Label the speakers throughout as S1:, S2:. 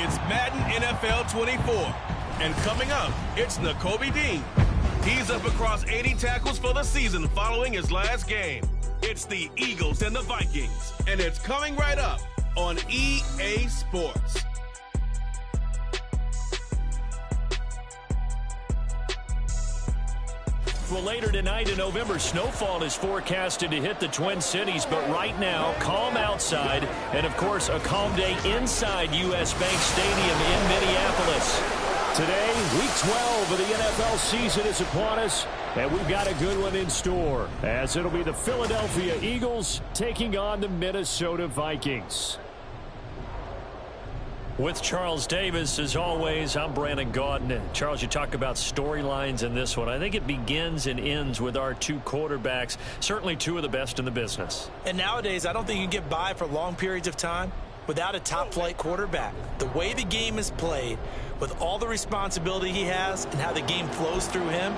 S1: It's Madden NFL 24. And coming up, it's Nakobe Dean. He's up across 80 tackles for the season following his last game. It's the Eagles and the Vikings. And it's coming right up on EA Sports.
S2: Well, later tonight in November, snowfall is forecasted to hit the Twin Cities, but right now, calm outside, and of course, a calm day inside U.S. Bank Stadium in Minneapolis. Today, Week 12 of the NFL season is upon us, and we've got a good one in store, as it'll be the Philadelphia Eagles taking on the Minnesota Vikings. With Charles Davis, as always, I'm Brandon Gaudin. Charles, you talk about storylines in this one. I think it begins and ends with our two quarterbacks, certainly two of the best in the business.
S3: And nowadays, I don't think you can get by for long periods of time without a top-flight quarterback. The way the game is played, with all the responsibility he has and how the game flows through him,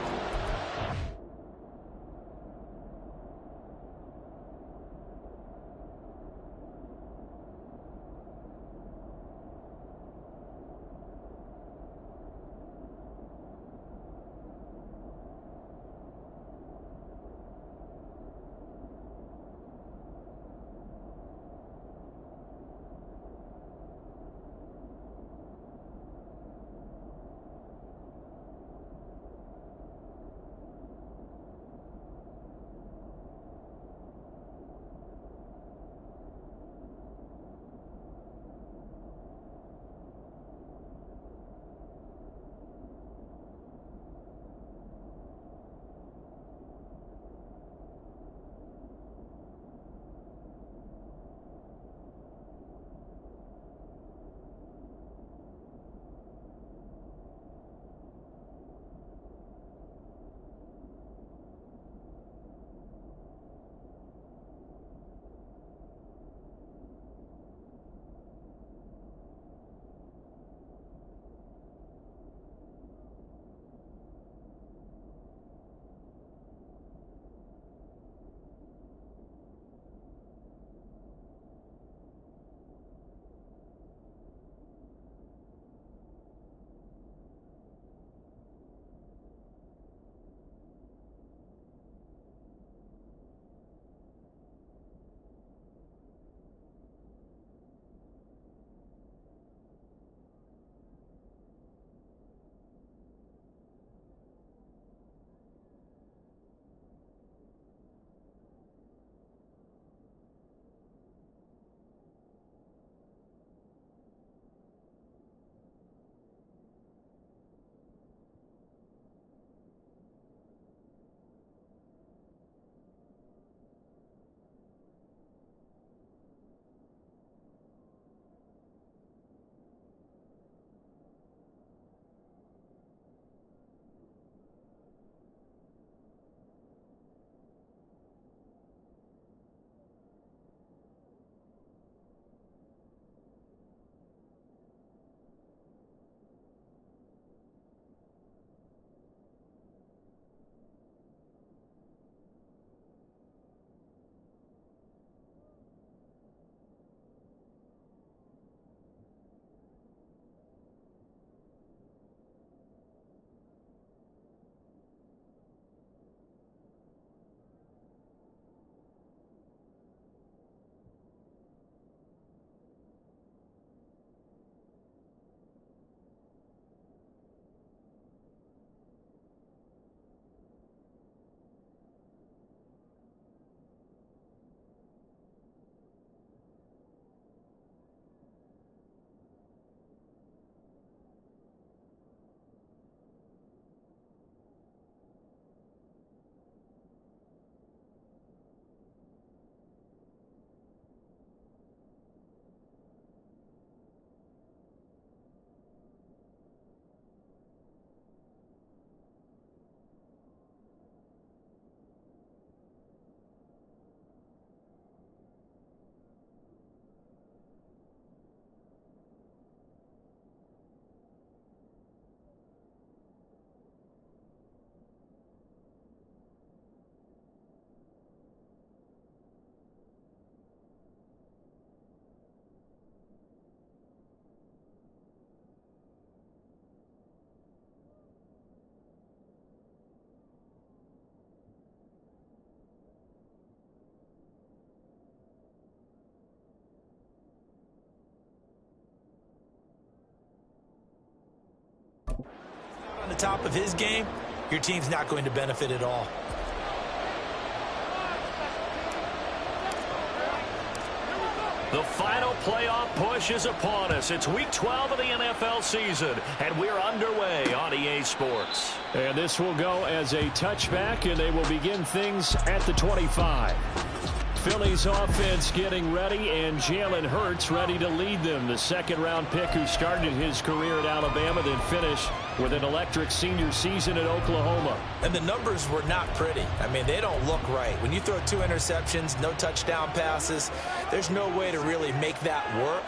S3: top of his game, your team's not going to benefit at all.
S2: The final playoff push is upon us. It's week 12 of the NFL season, and we're underway on EA Sports.
S4: And this will go as a touchback, and they will begin things at the 25. Philly's offense getting ready, and Jalen Hurts ready to lead them. The second-round pick who started his career at Alabama, then finished with an electric senior season at Oklahoma.
S3: And the numbers were not pretty. I mean, they don't look right. When you throw 2 interceptions, no touchdown passes, there's no way to really make that work.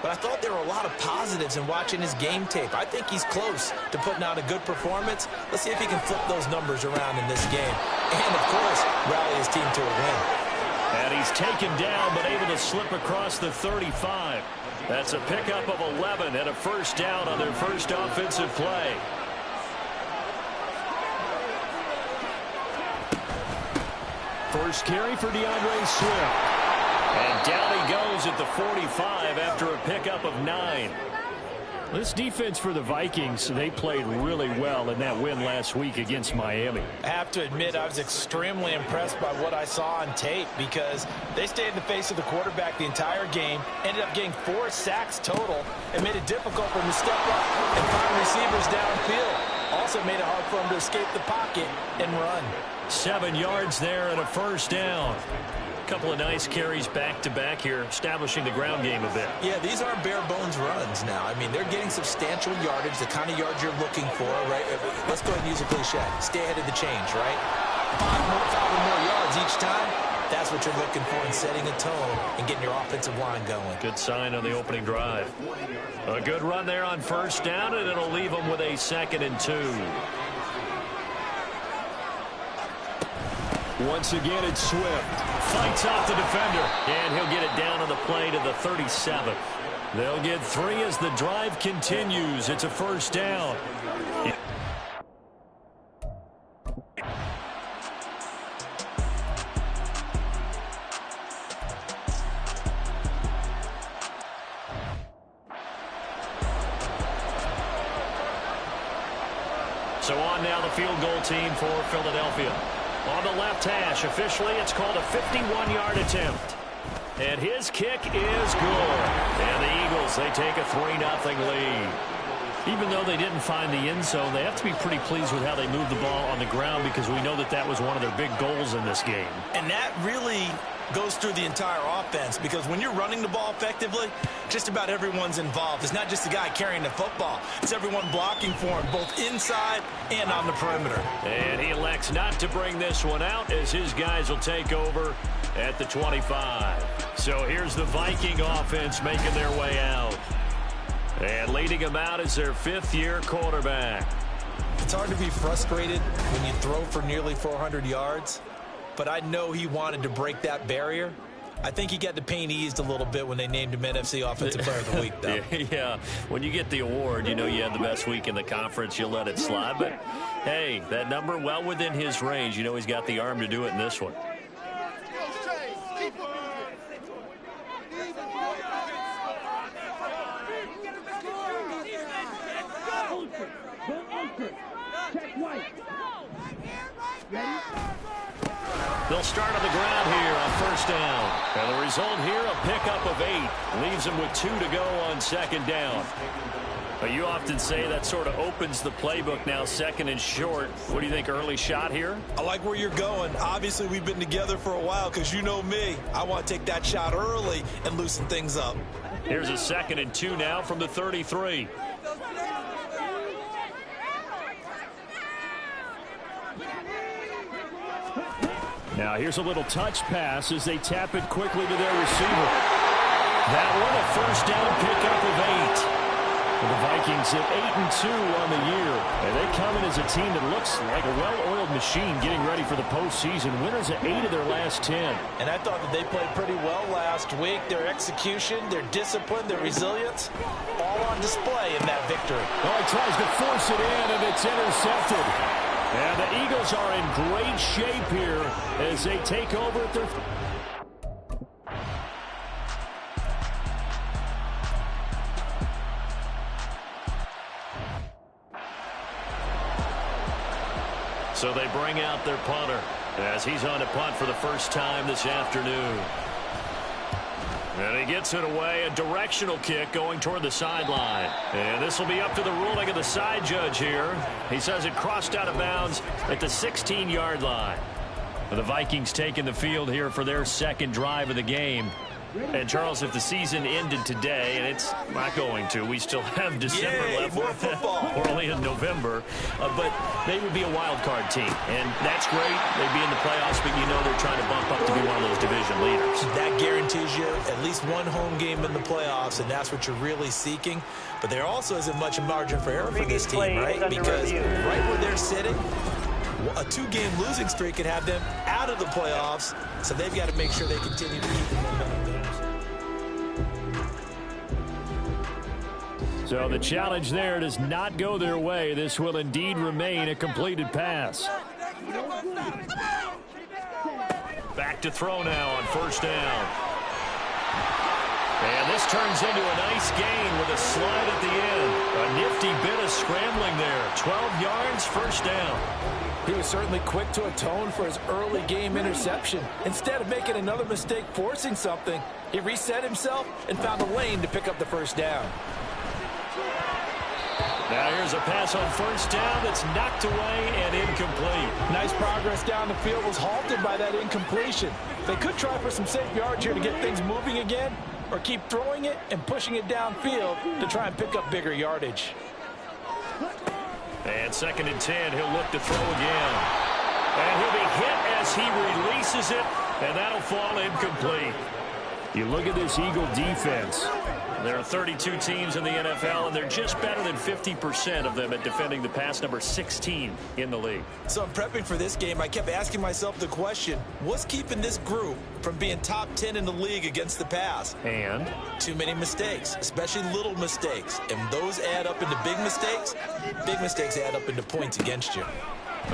S3: But I thought there were a lot of positives in watching his game tape. I think he's close to putting out a good performance. Let's see if he can flip those numbers around in this game. And, of course, rally his team to a win.
S2: And he's taken down, but able to slip across the 35. That's a pickup of 11 and a first down on their first offensive play.
S4: First carry for DeAndre Swift.
S2: And down he goes at the 45 after a pickup of 9.
S4: This defense for the Vikings, they played really well in that win last week against Miami.
S3: I have to admit, I was extremely impressed by what I saw on tape because they stayed in the face of the quarterback the entire game, ended up getting 4 sacks total, and made it difficult for him to step up and find receivers downfield. Also made it hard for him to escape the pocket and run.
S2: 7 yards there and a first down. A couple of nice carries back-to-back here, establishing the ground game a bit.
S3: Yeah, these aren't bare-bones runs now. I mean, they're getting substantial yardage, the kind of yards you're looking for, right? Let's go ahead and use a cliche. Stay ahead of the change, right? 5 or more yards each time. That's what you're looking for in setting a tone and getting your offensive line going.
S2: Good sign on the opening drive. A good run there on first down, and it'll leave them with a 2nd and 2.
S4: Once again, it's Swift.
S2: Fights off the defender, and he'll get it down on the play to the 37. They'll get 3 as the drive continues. It's a first down. So on now the field goal team for Philadelphia. On the left hash, officially it's called a 51-yard attempt. And his kick is good. And the Eagles, they take a 3-0 lead. Even though they didn't find the end zone, they have to be pretty pleased with how they moved the ball on the ground because we know that that was one of their big goals in this game.
S3: And that really goes through the entire offense because when you're running the ball effectively, just about everyone's involved. It's not just the guy carrying the football. It's everyone blocking for him, both inside and on the perimeter.
S2: And he elects not to bring this one out as his guys will take over at the 25. So here's the Viking offense making their way out. And leading them out is their 5th-year quarterback.
S3: It's hard to be frustrated when you throw for nearly 400 yards, but I know he wanted to break that barrier. I think he got the pain eased a little bit when they named him NFC Offensive Player of the Week, though.
S2: Yeah, when you get the award, you know you had the best week in the conference, you let it slide. But, hey, that number well within his range. You know he's got the arm to do it in this one. They'll start on the ground here on first down. And the result here, a pickup of 8. Leaves them with 2 to go on 2nd down. But you often say that sort of opens the playbook now, 2nd and short. What do you think, early shot here?
S3: I like where you're going. Obviously, we've been together for a while because you know me. I want to take that shot early and loosen things up.
S2: Here's a 2nd and 2 now from the 33.
S4: Now here's a little touch pass as they tap it quickly to their receiver. That one a first down pickup of 8. The Vikings at 8-2 on the year. And they come in as a team that looks like a well-oiled machine getting ready for the postseason. Winners at 8 of their last 10.
S3: And I thought that they played pretty well last week. Their execution, their discipline, their resilience, all on display in that victory.
S4: Well, he tries to force it in, and it's intercepted. And the Eagles are in great shape here as they take over at their...
S2: So they bring out their punter as he's on to punt for the first time this afternoon. And he gets it away, a directional kick going toward the sideline. And this will be up to the ruling of the side judge here. He says it crossed out of bounds at the 16-yard line. The Vikings taking the field here for their second drive of the game. And, Charles, if the season ended today, and it's not going to, we still have December left.
S3: More football.
S2: We're only in November. But they would be a wild card team. And that's great. They'd be in the playoffs, but you know they're trying to bump up to be one of those division leaders.
S3: That guarantees you at least one home game in the playoffs, and that's what you're really seeking. But there also isn't much margin for error for this team, right? Because right where they're sitting, a two-game losing streak could have them out of the playoffs, so they've got to make sure they continue to keep the momentum.
S4: So the challenge there does not go their way. This will indeed remain a completed pass.
S2: Back to throw now on first down. And this turns into a nice gain with a slide at the end. A nifty bit of scrambling there. 12 yards, first down.
S3: He was certainly quick to atone for his early game interception. Instead of making another mistake forcing something, he reset himself and found a lane to pick up the first down.
S2: Now here's a pass on first down that's knocked away and incomplete.
S3: Nice progress down the field was halted by that incompletion. They could try for some safe yards here to get things moving again, or keep throwing it and pushing it downfield to try and pick up bigger yardage.
S2: And 2nd and 10, he'll look to throw again. And he'll be hit as he releases it, and that'll fall incomplete.
S4: You look at this Eagle defense.
S2: There are 32 teams in the NFL, and they're just better than 50% of them at defending the pass, number 16 in the league.
S3: So I'm prepping for this game. I kept asking myself the question, what's keeping this group from being top 10 in the league against the pass?
S2: And?
S3: Too many mistakes, especially little mistakes. And those add up into big mistakes. Big mistakes add up into points against you.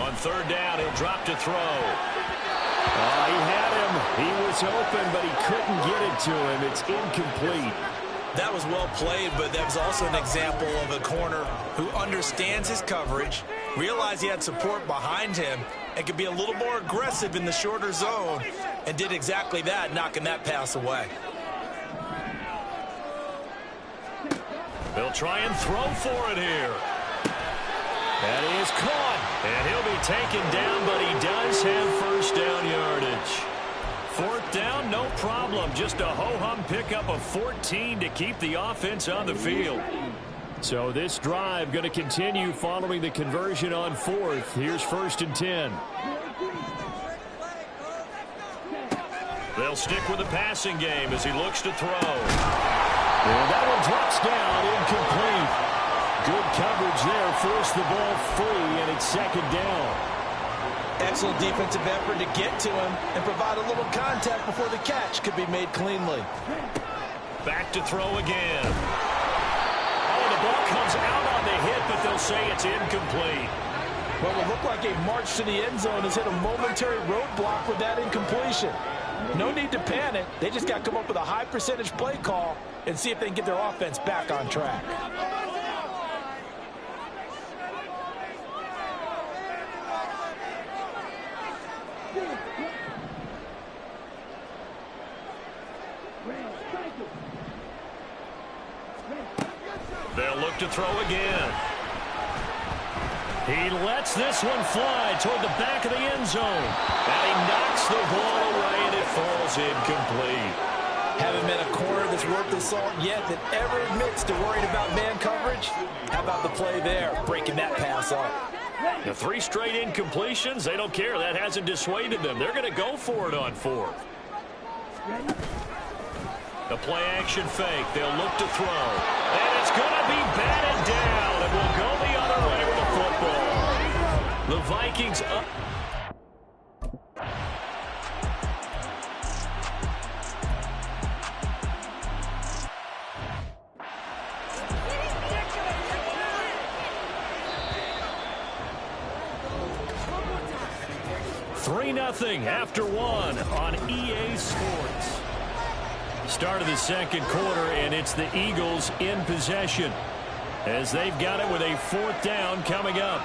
S2: On 3rd down, he'll drop to throw.
S4: He had him. He was open, but he couldn't get it to him. It's incomplete.
S3: That was well played, but that was also an example of a corner who understands his coverage, realized he had support behind him, and could be a little more aggressive in the shorter zone, and did exactly that, knocking that pass away.
S2: They'll try and throw for it here. And he is caught. And he'll be taken down, but he does have first down yardage. 4th down, no problem. Just a ho-hum pickup of 14 to keep the offense on the field.
S4: So this drive going to continue following the conversion on 4th. Here's 1st and 10.
S2: They'll stick with the passing game as he looks to throw.
S4: And that one drops down, incomplete. Good coverage there, forced the ball free, and it's 2nd down.
S3: Excellent defensive effort to get to him and provide a little contact before the catch could be made cleanly.
S2: Back to throw again. Oh, the ball comes out on the hit, but they'll say it's incomplete.
S3: What will look like a march to the end zone has hit a momentary roadblock with that incompletion. No need to panic. They just got to come up with a high percentage play call and see if they can get their offense back on track.
S2: They'll look to throw again. He lets this one fly toward the back of the end zone. And he knocks the ball away, and it falls incomplete.
S3: Haven't met a corner that's worth the salt yet that ever admits to worrying about man coverage. How about the play there, breaking that pass up?
S2: The 3 straight incompletions, they don't care. That hasn't dissuaded them. They're going to go for it on 4th. The play action fake. They'll look to throw. And it's going to be batted down. And will go the other way with the football. The Vikings up. Nothing after 1 on EA Sports. Start of the 2nd quarter, and it's the Eagles in possession as they've got it with a 4th down coming up.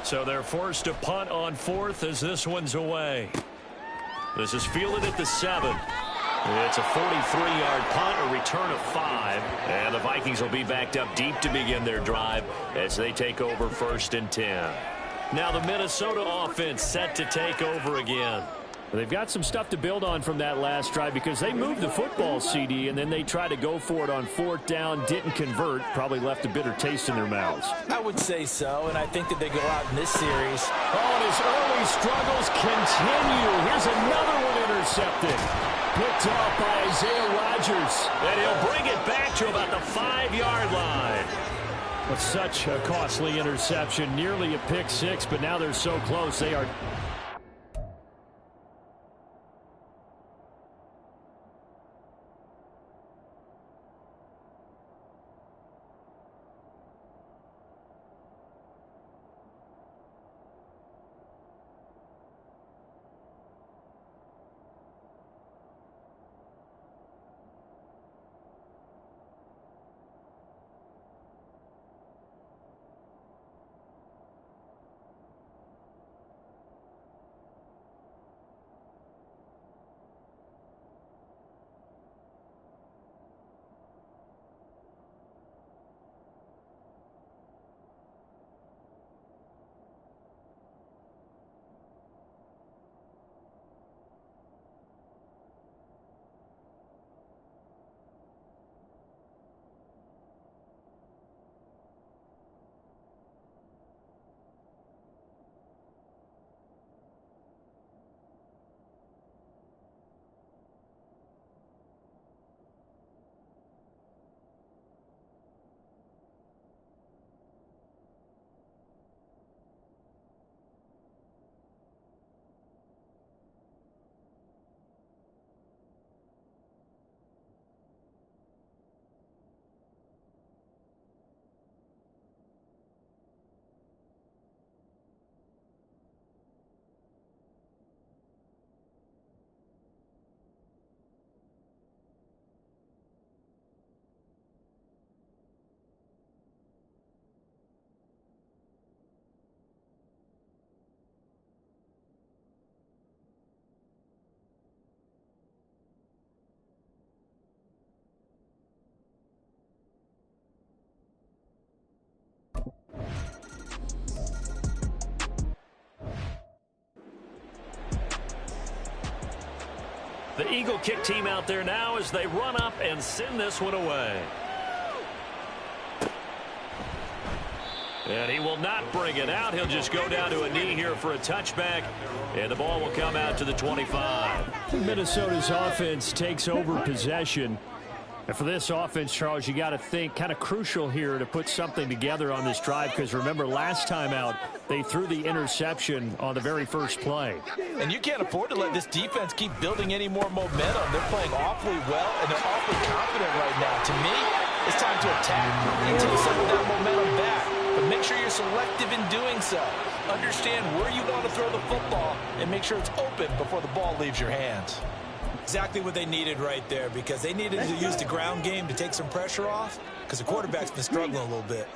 S2: So they're forced to punt on 4th as this one's away. This is fielded at the 7. It's a 43-yard punt, a return of 5. And the Vikings will be backed up deep to begin their drive as they take over 1st and 10. Now the Minnesota offense set to take over again.
S4: They've got some stuff to build on from that last drive because they moved the football, CD, and then they tried to go for it on 4th down, didn't convert, probably left a bitter taste in their mouths.
S3: I would say so, and I think that they go out in this series.
S4: Oh, and his early struggles continue. Here's another one intercepted. Picked off by Isaiah Rodgers.
S2: And he'll bring it back to about the 5-yard line.
S4: But such a costly interception, nearly a pick 6, but now they're so close. They are...
S2: The Eagle kick team out there now as they run up and send this one away. And he will not bring it out. He'll just go down to a knee here for a touchback. And the ball will come out to the 25.
S4: Minnesota's offense takes over possession. And for this offense, Charles, you got to think kind of crucial here to put something together on this drive because remember last time out they threw the interception on the very first play.
S3: And you can't afford to let this defense keep building any more momentum. They're playing awfully well and they're awfully confident right now. To me, it's time to attack and take some of that momentum back. But make sure you're selective in doing so. Understand where you want to throw the football and make sure it's open before the ball leaves your hands. Exactly what they needed right there because they needed to use the ground game to take some pressure off because the quarterback's been struggling a little bit.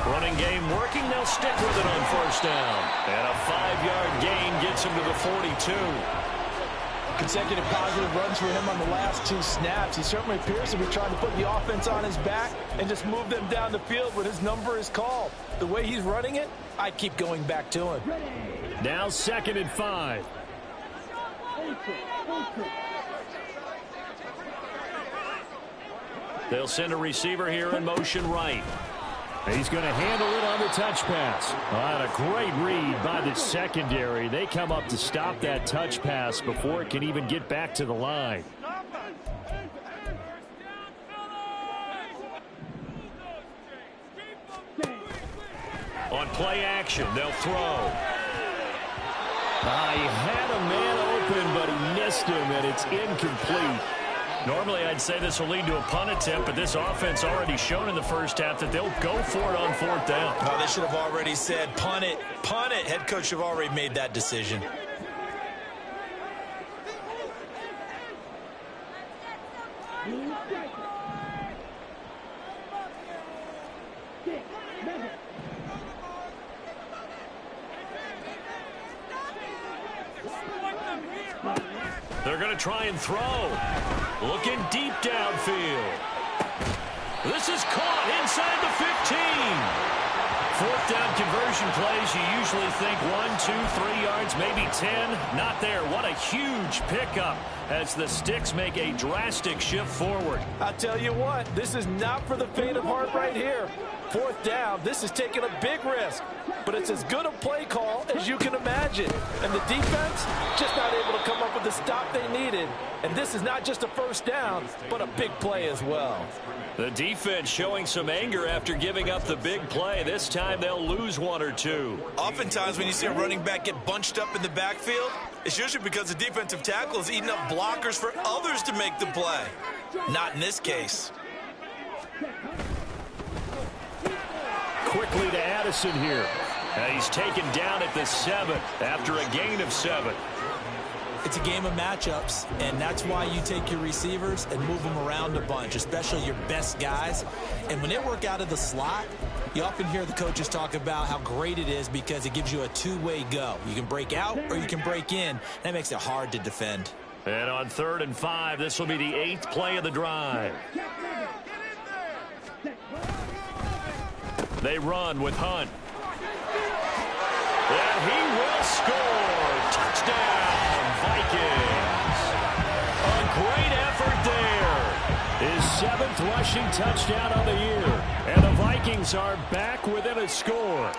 S2: Running game working. They'll stick with it on first down. And a 5-yard gain gets him to the 42.
S3: Consecutive positive runs for him on the last 2 snaps. He certainly appears to be trying to put the offense on his back and just move them down the field when his number is called. The way he's running it, I keep going back to him.
S4: Now 2nd and 5.
S2: They'll send a receiver here in motion right.
S4: He's going to handle it on the touch pass. And a great read by the secondary. They come up to stop that touch pass before it can even get back to the line.
S2: On play action, they'll throw.
S4: He had a man open, but he missed him, and it's incomplete.
S2: Normally, I'd say this will lead to a punt attempt, but this offense already shown in the first half that they'll go for it on 4th down.
S3: Oh, they should have already said, punt it, punt it. Head coach should have already made that decision.
S2: They're going to try and throw. Looking deep downfield. This is caught inside the 15. Fourth down conversion plays, you usually think 1, 2, 3 yards, maybe 10. Not there. What a huge pickup as the Sticks make a drastic shift forward.
S3: I'll tell you what, this is not for the faint of heart right here. Fourth down, this is taking a big risk, but it's as good a play call as you can imagine. And the defense just not able to come up with the stop they needed. And this is not just a first down, but a big play as well.
S2: The defense showing some anger after giving up the big play. This time they'll lose 1 or 2.
S3: Oftentimes when you see a running back get bunched up in the backfield, it's usually because the defensive tackle is eating up blockers for others to make the play. Not in this case.
S2: Quickly to Addison here. He's taken down at the 7 after a gain of 7.
S3: It's a game of matchups, and that's why you take your receivers and move them around a bunch, especially your best guys. And when they work out of the slot, you often hear the coaches talk about how great it is because it gives you a two-way go. You can break out or you can break in. That makes it hard to defend.
S2: And on 3rd and 5, this will be the 8th play of the drive. They run with Hunt. And he will score. Touchdown, Vikings. A great effort there. His 7th rushing touchdown on the year. And the Vikings are back within a score.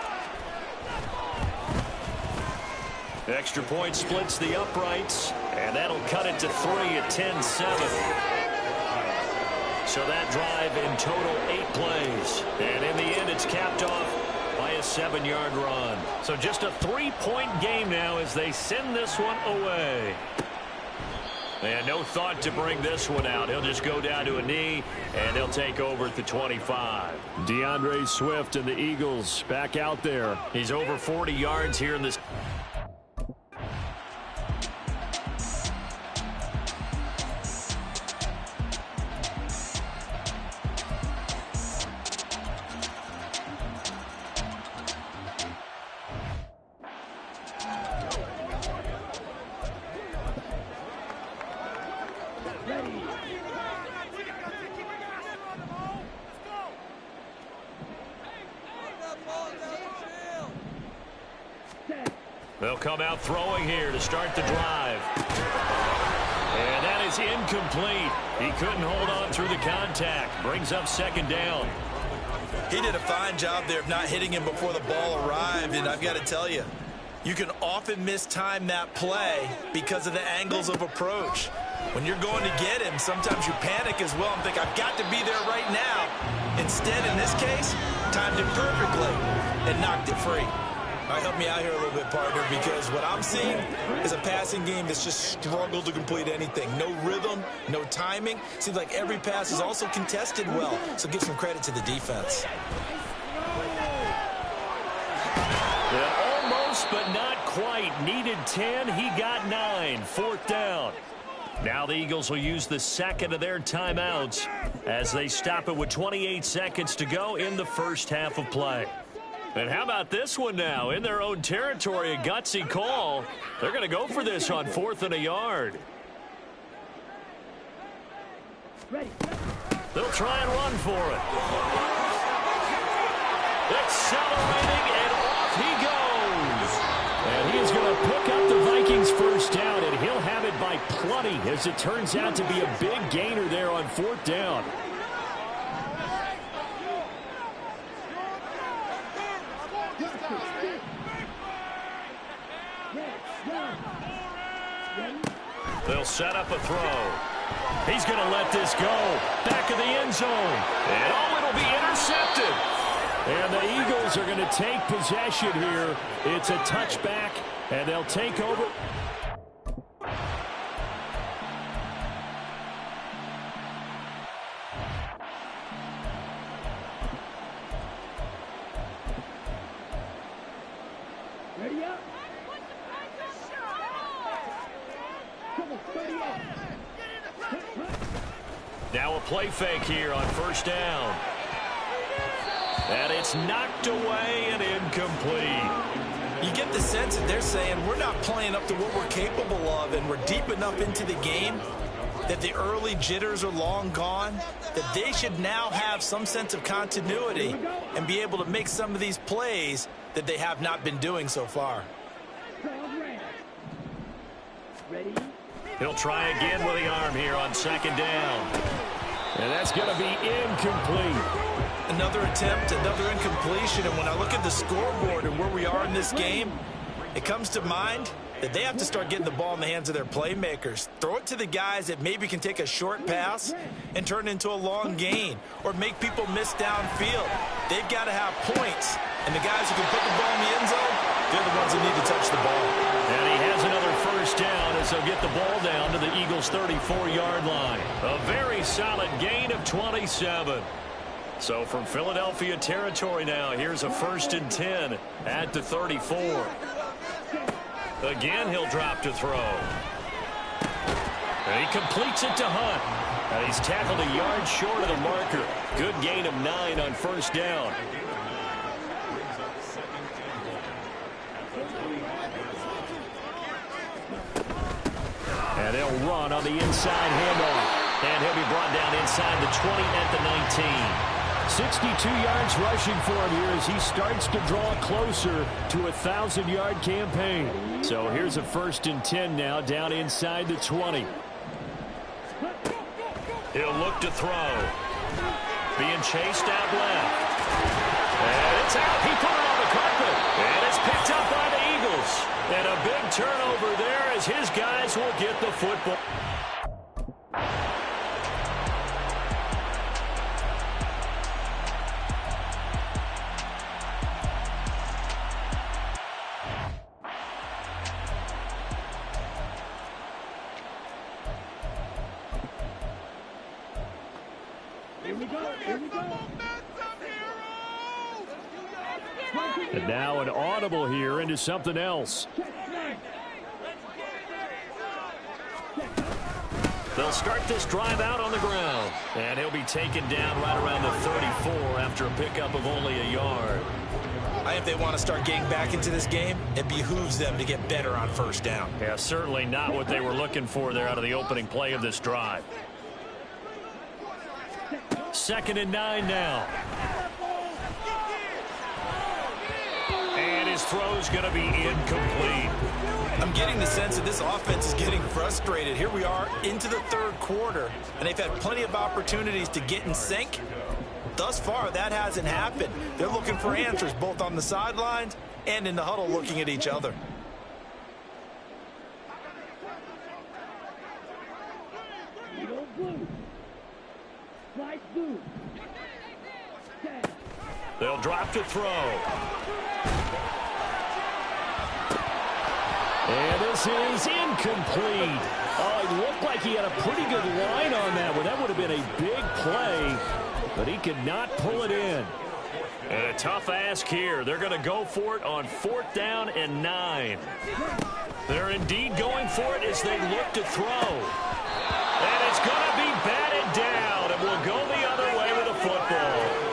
S2: The extra point splits the uprights, and that'll cut it to 3 at 10-7. So that drive in total 8 plays. And in the end, it's capped off by a 7-yard run. So just a 3-point game now as they send this one away. And no thought to bring this one out. He'll just go down to a knee, and they'll take over at the 25.
S4: DeAndre Swift and the Eagles back out there.
S2: He's over 40 yards here in this. They'll come out throwing here to start the drive. And that is incomplete. He couldn't hold on through the contact. Brings up 2nd down.
S3: He did a fine job there of not hitting him before the ball arrived, and I've got to tell you, you can often mistime that play because of the angles of approach. When you're going to get him, sometimes you panic as well and think, I've got to be there right now. Instead, in this case, timed it perfectly and knocked it free. All right, help me out here a little bit, partner, because what I'm seeing is a passing game that's just struggled to complete anything. No rhythm, no timing. Seems like every pass is also contested well, so give some credit to the defense.
S2: Yeah, almost, but not quite. Needed 10, he got 9. 4th down. Now the Eagles will use the 2nd of their timeouts as they stop it with 28 seconds to go in the first half of play. And how about this one now? In their own territory, a gutsy call. They're going to go for this on 4th and a yard. They'll try and run for it. Accelerating, and off he goes. And he is going to pick up the Vikings' first down, and he'll have it by plenty, as it turns out to be a big gainer there on 4th down. They'll set up a throw. He's going to let this go. Back of the end zone. And oh, it'll be intercepted. And the Eagles are going to take possession here. It's a touchback, and they'll take over.
S5: Ready up.
S2: Now a play fake here on first down. And it's knocked away and incomplete.
S3: You get the sense that they're saying we're not playing up to what we're capable of, and we're deep enough into the game that the early jitters are long gone, that they should now have some sense of continuity and be able to make some of these plays that they have not been doing so far.
S2: He'll try again with the arm here on second down. And that's going to be incomplete.
S3: Another attempt, another incompletion, and when I look at the scoreboard and where we are in this game, it comes to mind that they have to start getting the ball in the hands of their playmakers. Throw it to the guys that maybe can take a short pass and turn it into a long gain or make people miss downfield. They've got to have points, and the guys who can put the ball in the end zone, they're the ones who need to touch the ball.
S2: And he has another first down as they'll get the ball down to the Eagles' 34-yard line. A very solid gain of 27. So from Philadelphia territory now, here's a 1st and 10 at the 34. Again, he'll drop to throw. And he completes it to Hunt. And he's tackled a yard short of the marker. Good gain of 9 on first down. And they'll run on the inside handoff. And he'll be brought down inside the 20 at the 19. 62 yards rushing for him here as he starts to draw closer to a 1,000-yard campaign. So here's a 1st and 10 now down inside the 20. He'll look to throw. Being chased out left. And it's out. He put it on the carpet. And it's picked up by the Eagles. And a big turnover there as his guys will get the football. And now an audible here into something else. They'll start this drive out on the ground. And he'll be taken down right around the 34 after a pickup of only a yard.
S3: I think if they want to start getting back into this game, it behooves them to get better on first down.
S2: Yeah, certainly not what they were looking for there out of the opening play of this drive. 2nd and 9 now. And his throw's going to be incomplete.
S3: I'm getting the sense that this offense is getting frustrated. Here we are into the 3rd quarter, and they've had plenty of opportunities to get in sync. Thus far, that hasn't happened. They're looking for answers both on the sidelines and in the huddle looking at each other.
S2: They'll drop to throw. And this is incomplete. Oh, it looked like he had a pretty good line on that one. That would have been a big play, but he could not pull it in. And a tough ask here. They're going to go for it on 4th down and 9. They're indeed going for it as they look to throw. And it's going to be batted down, and we'll go the other way with the football.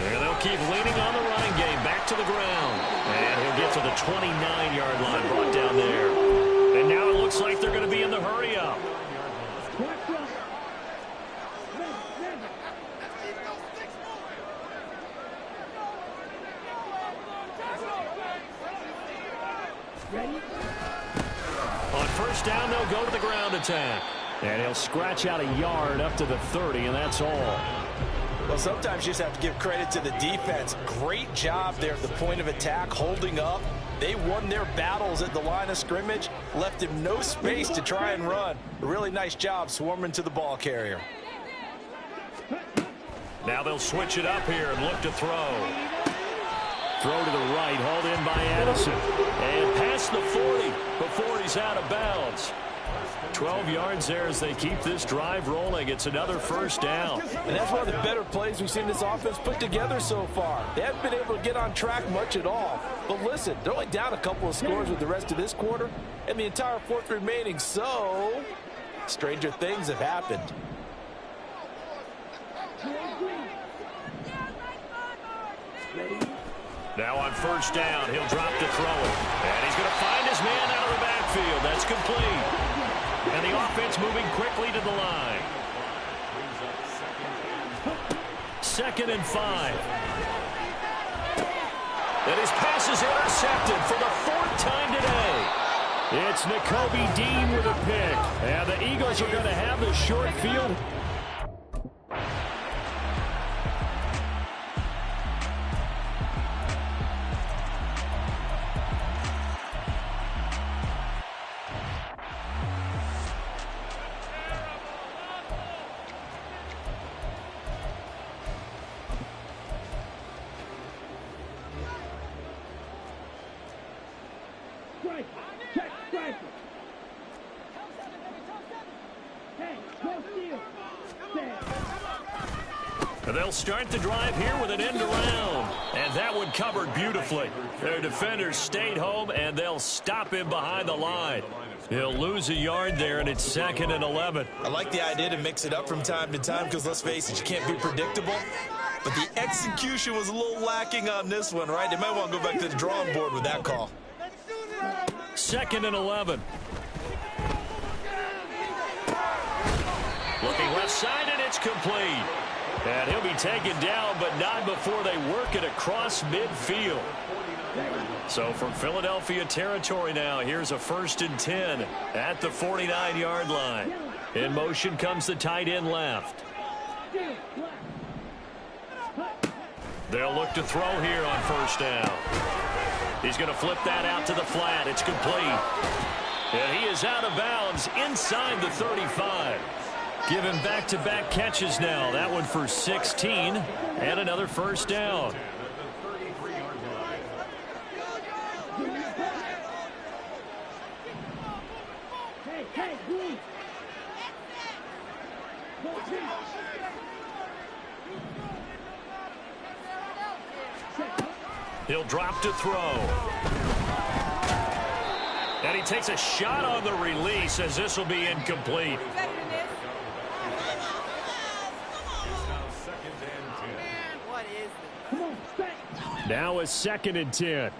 S2: And they'll keep leaning on the running game. Back to the ground. And he'll get to the 29-yard line, brought down there. And now it looks like they're going to be in the hurry-up. On first down, they'll go to the ground attack. And he'll scratch out a yard up to the 30, and that's all.
S3: Well, sometimes you just have to give credit to the defense. Great job there at the point of attack, holding up. They won their battles at the line of scrimmage, left him no space to try and run. A really nice job swarming to the ball carrier.
S2: Now they'll switch it up here and look to throw. Throw to the right, hauled in by Addison. And pass across the 40 before he's out of bounds. 12 yards there as they keep this drive rolling. It's another first down.
S3: And that's one of the better plays we've seen this offense put together so far. They haven't been able to get on track much at all. But listen, they're only down a couple of scores with the rest of this quarter and the entire fourth remaining. So, stranger things have happened.
S2: Now on first down, he'll drop to throw it. And he's going to find his man out of the backfield. That's complete. And the offense moving quickly to the line. 2nd and 5. And his pass is intercepted for the 4th time today. It's Nakobe Dean with a pick. And the Eagles are going to have the short field. They'll start the drive here with an end around. And that one covered beautifully. Their defenders stayed home, and they'll stop him behind the line. He'll lose a yard there, and it's 2nd and 11.
S3: I like the idea to mix it up from time to time because, let's face it, you can't be predictable. But the execution was a little lacking on this one, right? They might want to go back to the drawing board with that call.
S2: 2nd and 11. Looking left side, and it's complete. And he'll be taken down, but not before they work it across midfield. So from Philadelphia territory now, here's a 1st and 10 at the 49-yard line. In motion comes the tight end left. They'll look to throw here on first down. He's going to flip that out to the flat. It's complete. And he is out of bounds inside the 35. Given back-to-back catches now. That one for 16 and another first down. He'll drop to throw. And he takes a shot on the release as this will be incomplete. Now it's 2nd and 10.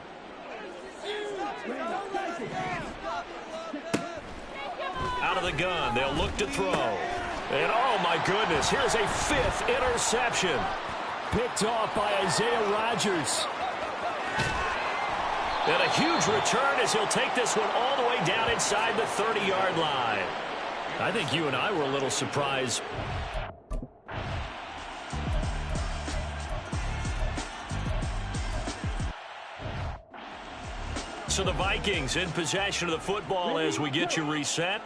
S2: Out of the gun, they'll look to throw. And oh my goodness, here's a 5th interception. Picked off by Isaiah Rodgers. And a huge return as he'll take this one all the way down inside the 30-yard line. I think you and I were a little surprised. So the Vikings in possession of the football as we get you reset.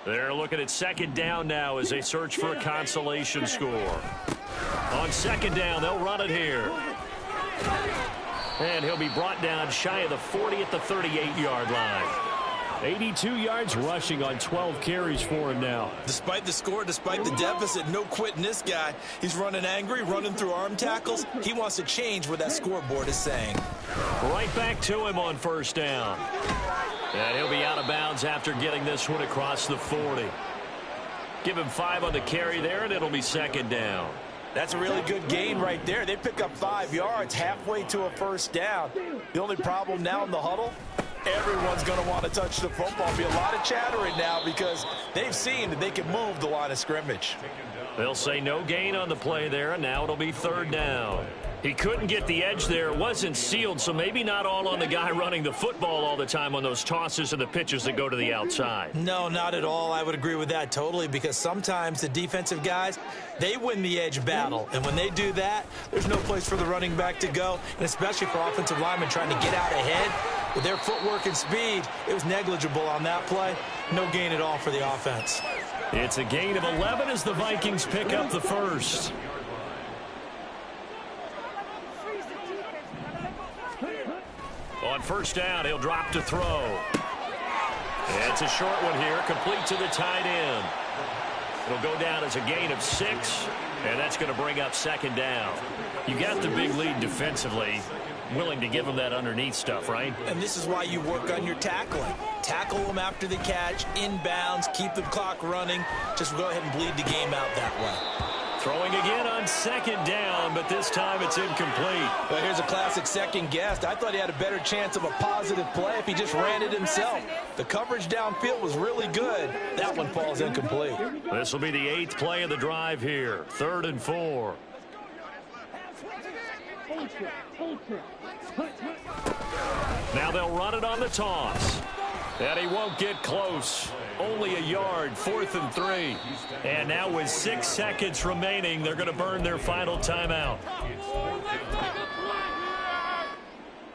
S2: They're looking at 2nd down now as they search for a consolation score. On 2nd down, they'll run it here. And he'll be brought down shy of the 40 at the 38-yard line. 82 yards rushing on 12 carries for him now.
S3: Despite the score, despite the deficit, no quitting this guy. He's running angry, running through arm tackles. He wants to change what that scoreboard is saying.
S2: Right back to him on first down. And he'll be out of bounds after getting this one across the 40. Give him 5 on the carry there, and it'll be 2nd down.
S3: That's a really good gain right there. They pick up 5 yards halfway to a first down. The only problem now in the huddle, everyone's going to want to touch the football. There'll be a lot of chattering now because they've seen that they can move the line of scrimmage.
S2: They'll say no gain on the play there, and now it'll be 3rd down. He couldn't get the edge there. It wasn't sealed, so maybe not all on the guy running the football all the time on those tosses and the pitches that go to the outside.
S3: No, not at all. I would agree with that totally because sometimes the defensive guys, they win the edge battle. And when they do that, there's no place for the running back to go, and especially for offensive linemen trying to get out ahead. With their footwork and speed, it was negligible on that play. No gain at all for the offense.
S2: It's a gain of 11 as the Vikings pick up the first. On first down. He'll drop to throw. It's a short one here, complete to the tight end. It'll go down as a gain of 6, and that's going to bring up second down. You got the big lead defensively, willing to give them that underneath stuff, right?
S3: And this is why you work on your tackling. Tackle them after the catch, inbounds, keep the clock running. Just go ahead and bleed the game out that way.
S2: Throwing again on second down, but this time it's incomplete.
S3: Well, here's a classic second guess. I thought he had a better chance of a positive play if he just ran it himself. The coverage downfield was really good. That one falls incomplete.
S2: This will be the 8th play of the drive here. 3rd and 4. Now they'll run it on the toss. And he won't get close. Only a yard, 4th and 3. And now with 6 seconds remaining, they're going to burn their final timeout.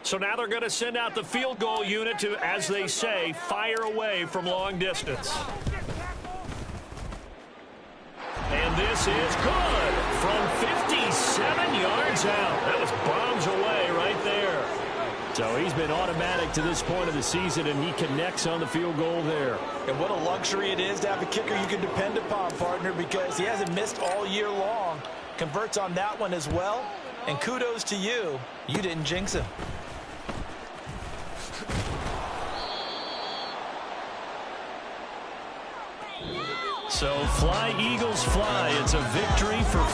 S2: So now they're going to send out the field goal unit to, as they say, fire away from long distance. And this is good from 57 yards out. That was bombs away right there.
S4: So he's been automatic to this point of the season, and he connects on the field goal there.
S3: And what a luxury it is to have a kicker you can depend upon, partner, because he hasn't missed all year long. Converts on that one as well. And kudos to you. You didn't jinx him.
S2: So fly, Eagles, fly. It's a victory for